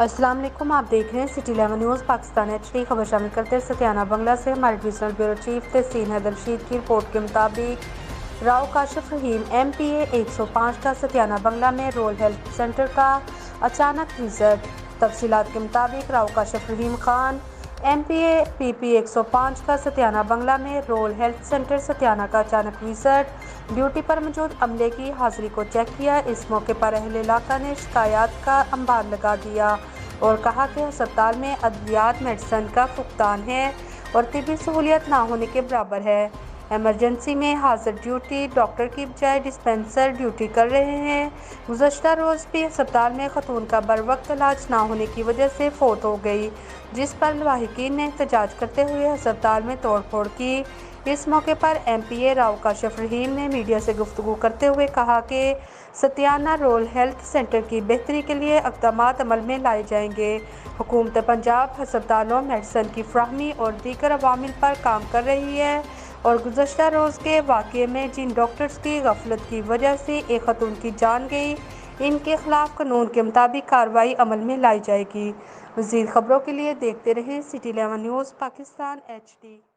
السلام علیکم، آپ دیکھ رہے ہیں سٹی 11 نیوز پاکستان HD خبر شامل کرتے ہیں ستیانہ بنگلہ سے۔ ہمارے ڈویژنل بیورو چیف تحسین حیدر رشید کی رپورٹ کے مطابق راؤ کاشف رحیم MPA 105 کا ستیانہ بنگلہ میں رورل ہیلتھ سینٹر کا اچانک وزٹ۔ تفصیلات کے مطابق راؤ کاشف رحیم خان MPA PP 105 کا ستیانہ بنگلہ میں رورل ہیلتھ سینٹر ستیانہ کا اچانک وزٹ۔ ڈیوٹی پر موجود عملے کی حاضری کو چیک کیا۔ اس موقع پر اہل علاقہ نے شکایات کا انبار لگا دیا اور کہا کہ ہسپتال میں ادویات میڈیسن کا فقدان ہے اور طبی سہولیات نہ ہونے کے برابر ہے۔ ایمرجنسی میں حاضر ڈیوٹی ڈاکٹر کی بجائے ڈسپنسر ڈیوٹی کر رہے ہیں۔ گزشتہ روز بھی ہسپتال میں خاتون کا بروقت علاج نہ ہونے کی وجہ سے فوت ہو گئی، جس پر لاحقین نے احتجاج کرتے ہوئے ہسپتال میں توڑ پھوڑ کی۔ اس موقع پر MPA راؤ کاشف رحیم نے میڈیا سے گفتگو کرتے ہوئے کہا کہ ستیانہ رورل ہیلتھ سینٹر کی بہتری کے لیے اقدامات عمل میں لائے جائیں گے۔ حکومت پنجاب ہسپتالوں، میڈیسن کی فراہمی اور دیگر عوامل پر کام کر رہی ہے اور گزشتہ روز کے واقعے میں جن ڈاکٹرز کی غفلت کی وجہ سے ایک خاتون کی جان گئی، ان کے خلاف قانون کے مطابق کارروائی عمل میں لائی جائے گی۔ مزید خبروں کے لیے دیکھتے رہیں سٹی 11 نیوز پاکستان HD۔